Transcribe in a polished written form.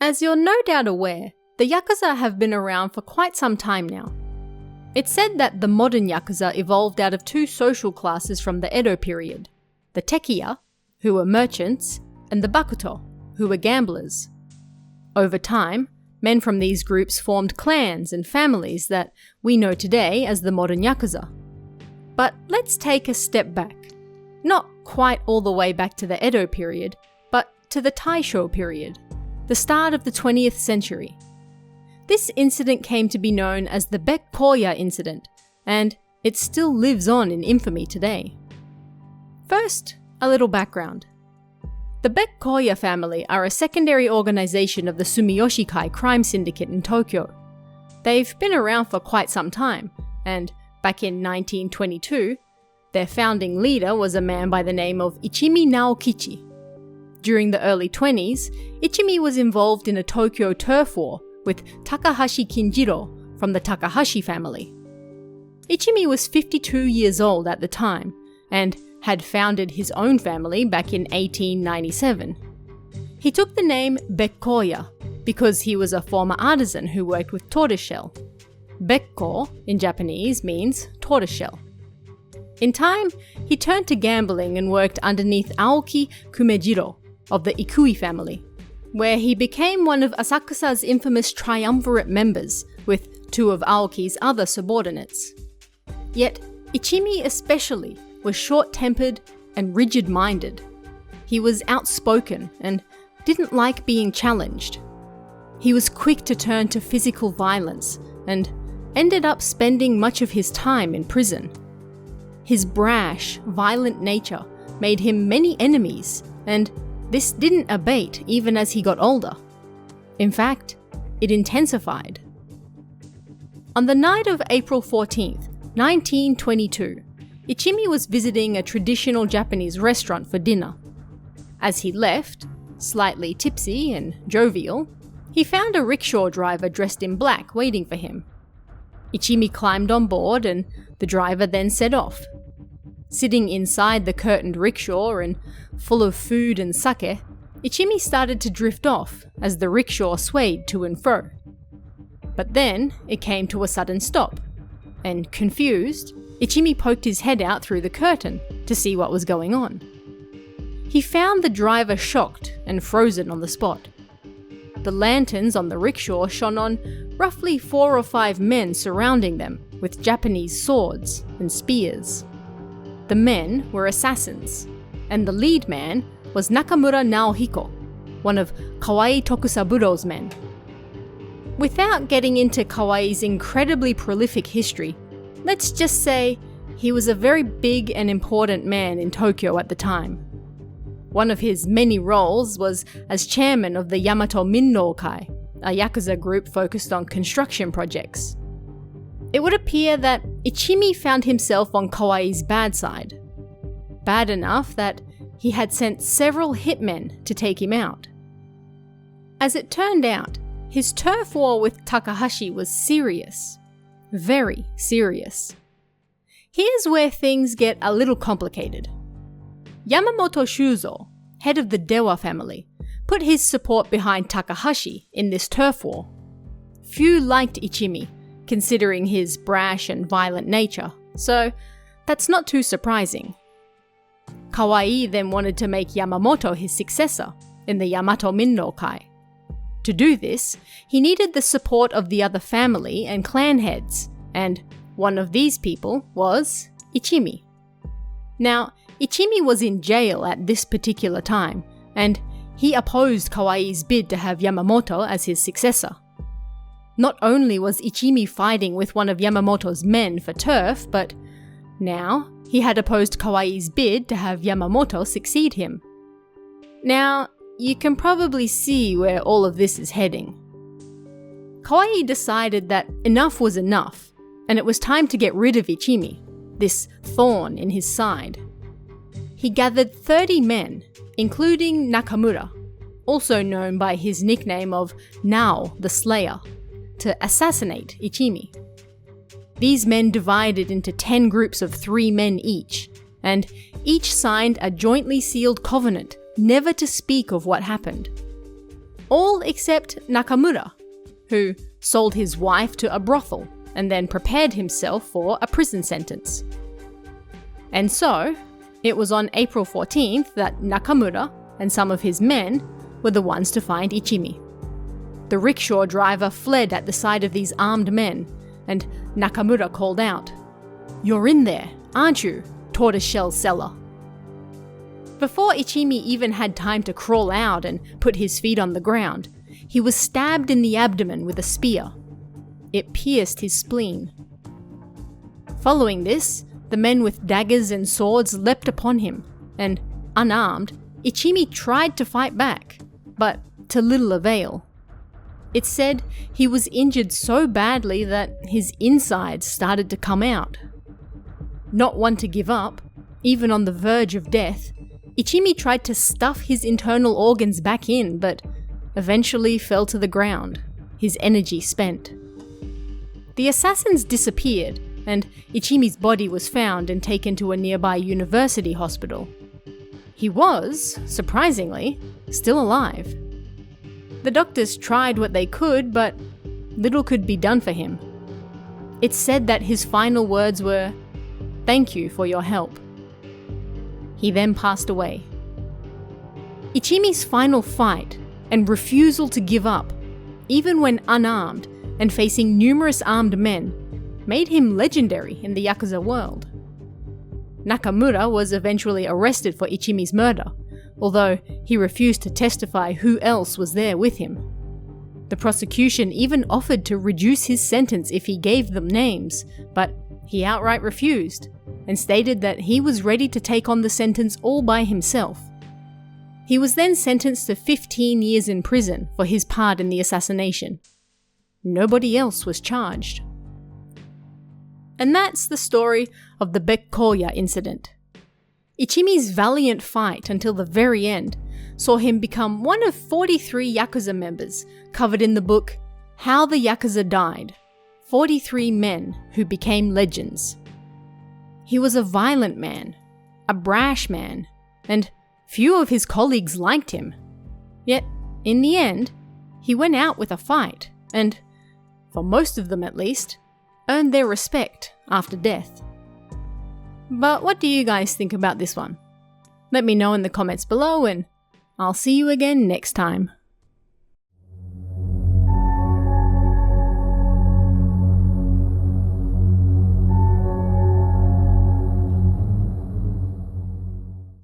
As you're no doubt aware, the Yakuza have been around for quite some time now. It's said that the modern Yakuza evolved out of two social classes from the Edo period, the Tekiya, who were merchants, and the Bakuto, who were gamblers. Over time, men from these groups formed clans and families that we know today as the modern Yakuza. But let's take a step back. Not quite all the way back to the Edo period, but to the Taisho period, the start of the 20th century. This incident came to be known as the Bekkouya Incident, and it still lives on in infamy today. First, a little background. The Bekkoya family are a secondary organization of the Sumiyoshi-kai crime syndicate in Tokyo. They've been around for quite some time, and back in 1922, their founding leader was a man by the name of Ichimi Naokichi. During the early 20s, Ichimi was involved in a Tokyo turf war with Takahashi Kinjiro from the Takahashi family. Ichimi was 52 years old at the time, and had founded his own family back in 1897. He took the name Bekkoya because he was a former artisan who worked with tortoiseshell. Bekko, in Japanese, means tortoiseshell. In time, he turned to gambling and worked underneath Aoki Kumejiro of the Ikui family, where he became one of Asakusa's infamous triumvirate members with two of Aoki's other subordinates. Yet, Ichimi especially was short-tempered and rigid-minded. He was outspoken and didn't like being challenged. He was quick to turn to physical violence and ended up spending much of his time in prison. His brash, violent nature made him many enemies, and this didn't abate even as he got older. In fact, it intensified. On the night of April 14th, 1922, Ichimi was visiting a traditional Japanese restaurant for dinner. As he left, slightly tipsy and jovial, he found a rickshaw driver dressed in black waiting for him. Ichimi climbed on board and the driver then set off. Sitting inside the curtained rickshaw and full of food and sake, Ichimi started to drift off as the rickshaw swayed to and fro. But then it came to a sudden stop, and confused, Ichimi poked his head out through the curtain to see what was going on. He found the driver shocked and frozen on the spot. The lanterns on the rickshaw shone on roughly 4 or 5 men surrounding them with Japanese swords and spears. The men were assassins, and the lead man was Nakamura Naohiko, one of Kawai Tokusaburo's men. Without getting into Kawai's incredibly prolific history, let's just say he was a very big and important man in Tokyo at the time. One of his many roles was as chairman of the Yamato Minno-kai, a Yakuza group focused on construction projects. It would appear that Ichimi found himself on Kawai's bad side. Bad enough that he had sent several hitmen to take him out. As it turned out, his turf war with Takahashi was serious. Very serious. Here's where things get a little complicated. Yamamoto Shuzo, head of the Dewa family, put his support behind Takahashi in this turf war. Few liked Ichimi, considering his brash and violent nature, so that's not too surprising. Kawai then wanted to make Yamamoto his successor in the Yamato Minno-kai. To do this, he needed the support of the other family and clan heads, and one of these people was Ichimi. Now, Ichimi was in jail at this particular time, and he opposed Kawai's bid to have Yamamoto as his successor. Not only was Ichimi fighting with one of Yamamoto's men for turf, but now he had opposed Kawai's bid to have Yamamoto succeed him. Now, you can probably see where all of this is heading. Kawai decided that enough was enough, and it was time to get rid of Ichimi, this thorn in his side. He gathered 30 men, including Nakamura, also known by his nickname of Nao the Slayer, to assassinate Ichimi. These men divided into 10 groups of 3 men each, and each signed a jointly sealed covenant never to speak of what happened. All except Nakamura, who sold his wife to a brothel and then prepared himself for a prison sentence. And so, it was on April 14th that Nakamura and some of his men were the ones to find Ichimi. The rickshaw driver fled at the sight of these armed men, and Nakamura called out, "You're in there, aren't you, tortoiseshell seller?" Before Ichimi even had time to crawl out and put his feet on the ground, he was stabbed in the abdomen with a spear. It pierced his spleen. Following this, the men with daggers and swords leapt upon him, and, unarmed, Ichimi tried to fight back, but to little avail. It's said he was injured so badly that his insides started to come out. Not one to give up, even on the verge of death, Ichimi tried to stuff his internal organs back in, but eventually fell to the ground, his energy spent. The assassins disappeared, and Ichimi's body was found and taken to a nearby university hospital. He was, surprisingly, still alive. The doctors tried what they could, but little could be done for him. It's said that his final words were, "Thank you for your help." He then passed away. Ichimi's final fight and refusal to give up, even when unarmed and facing numerous armed men, made him legendary in the Yakuza world. Nakamura was eventually arrested for Ichimi's murder, although he refused to testify who else was there with him. The prosecution even offered to reduce his sentence if he gave them names, but he outright refused, and stated that he was ready to take on the sentence all by himself. He was then sentenced to 15 years in prison for his part in the assassination. Nobody else was charged. And that's the story of the Bekkoya Incident. Ichimi's valiant fight until the very end saw him become one of 43 Yakuza members covered in the book How the Yakuza Died, 43 Men Who Became Legends. He was a violent man, a brash man, and few of his colleagues liked him. Yet, in the end, he went out with a fight, and, for most of them at least, earned their respect after death. But what do you guys think about this one? Let me know in the comments below, and I'll see you again next time.